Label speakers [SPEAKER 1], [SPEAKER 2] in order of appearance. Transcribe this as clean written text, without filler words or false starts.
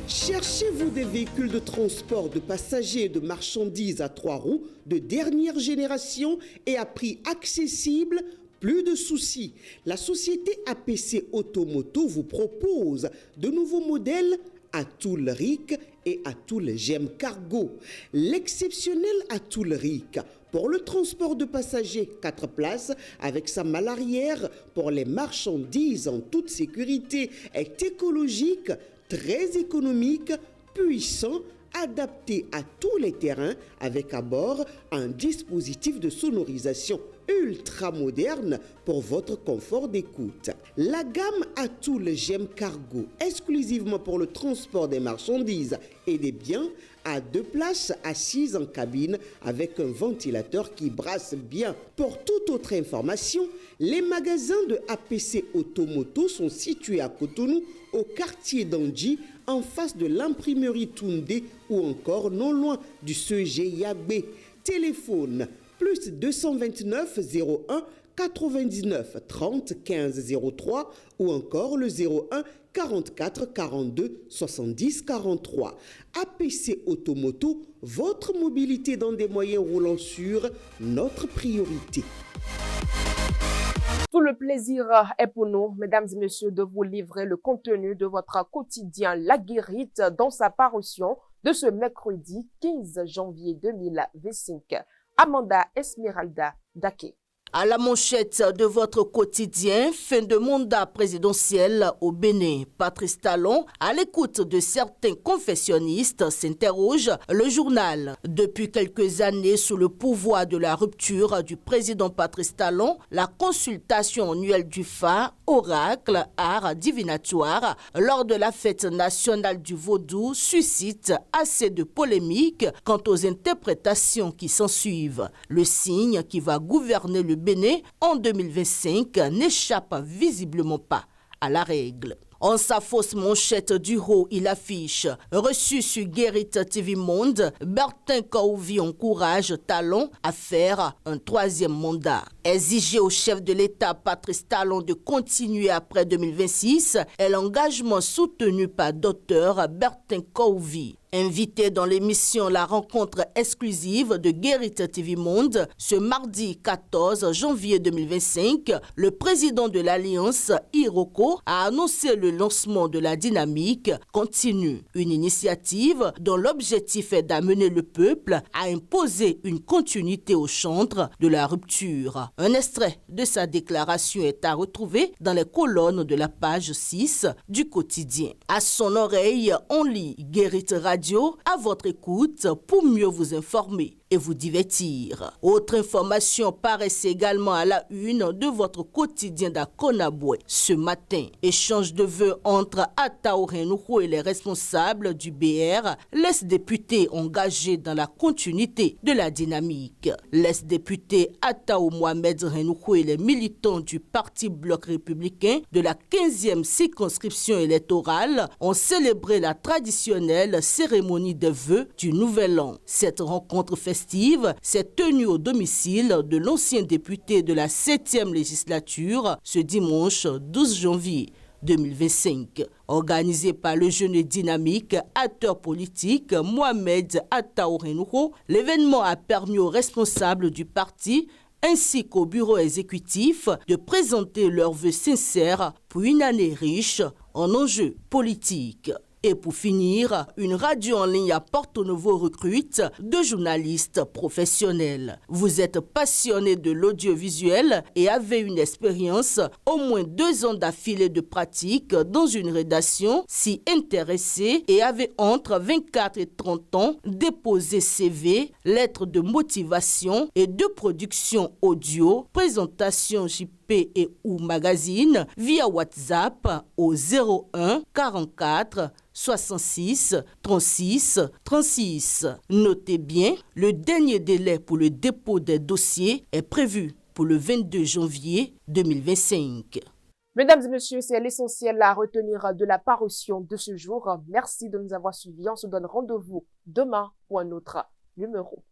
[SPEAKER 1] Cherchez-vous des véhicules de transport de passagers et de marchandises à 3 roues de dernière génération et à prix accessible? Plus de soucis. La société APC Automoto vous propose de nouveaux modèles Atoul Ric et Atoul Gem Cargo. L'exceptionnel Atoul Ric pour le transport de passagers 4 places avec sa malle arrière pour les marchandises en toute sécurité est écologique, très économique, puissant, adapté à tous les terrains avec à bord un dispositif de sonorisation ultra moderne pour votre confort d'écoute. La gamme Atoul Gem Cargo, exclusivement pour le transport des marchandises et des biens, a 2 places assises en cabine avec un ventilateur qui brasse bien. Pour toute autre information, les magasins de APC Automoto sont situés à Cotonou, au quartier d'Andji, en face de l'imprimerie Toundé ou encore non loin du CEG Yagbe. Téléphone plus 229 01 99 30 15 03 ou encore le 01 44 42 70 43. APC Automoto, votre mobilité dans des moyens roulants sûrs, notre priorité.
[SPEAKER 2] Tout le plaisir est pour nous, mesdames et messieurs, de vous livrer le contenu de votre quotidien La Guérite dans sa parution de ce mercredi 15 janvier 2025. Amanda Esmeralda Daké.
[SPEAKER 3] À la manchette de votre quotidien, fin de mandat présidentiel au Bénin. Patrice Talon, à l'écoute de certains confessionnistes, s'interroge le journal. Depuis quelques années, sous le pouvoir de la rupture du président Patrice Talon, la consultation annuelle du FA, oracle, art divinatoire, lors de la fête nationale du vaudou, suscite assez de polémiques quant aux interprétations qui s'ensuivent. Le signe qui va gouverner le Bénin en 2025 n'échappe visiblement pas à la règle. En sa fausse manchette du haut, il affiche « Reçu sur Guérite TV Monde, Bertin Kaouvi encourage Talon à faire un 3e mandat. » Exiger au chef de l'État Patrice Talon de continuer après 2026 est l'engagement soutenu par Dr Bertin Kaouvi. Invité dans l'émission La Rencontre exclusive de Guérite TV Monde, ce mardi 14 janvier 2025, le président de l'Alliance, Iroko, a annoncé le lancement de la dynamique continue, une initiative dont l'objectif est d'amener le peuple à imposer une continuité au chantre de la rupture. Un extrait de sa déclaration est à retrouver dans les colonnes de la page 6 du quotidien. À son oreille, on lit Guérite Radio à votre écoute pour mieux vous informer et vous divertir. Autre information paraissait également à la une de votre quotidien d'Akonaboué. Ce matin, échange de vœux entre Atao Renouho et les responsables du BR, l'ex-député engagé dans la continuité de la dynamique. L'ex-député Atao Mohamed Renouho et les militants du Parti Bloc républicain de la 15e circonscription électorale ont célébré la traditionnelle cérémonie de vœux du Nouvel An. Cette rencontre festive s'est tenue au domicile de l'ancien député de la 7e législature ce dimanche 12 janvier 2025. Organisé par le jeune et dynamique acteur politique Mohamed Atao Renouho, l'événement a permis aux responsables du parti ainsi qu'au bureau exécutif de présenter leurs vœux sincères pour une année riche en enjeux politiques. Et pour finir, une radio en ligne apporte aux nouveaux recrues de journalistes professionnels. Vous êtes passionné de l'audiovisuel et avez une expérience, au moins 2 ans d'affilée de pratique dans une rédaction, si intéressé et avez entre 24 et 30 ans, déposez CV, lettres de motivation et de production audio, présentation JP et ou magazine via WhatsApp au 01 44 66 36 36. Notez bien, le dernier délai pour le dépôt des dossiers est prévu pour le 22 janvier 2025.
[SPEAKER 2] Mesdames et messieurs, c'est l'essentiel à retenir de la parution de ce jour. Merci de nous avoir suivis. On se donne rendez-vous demain pour un autre numéro.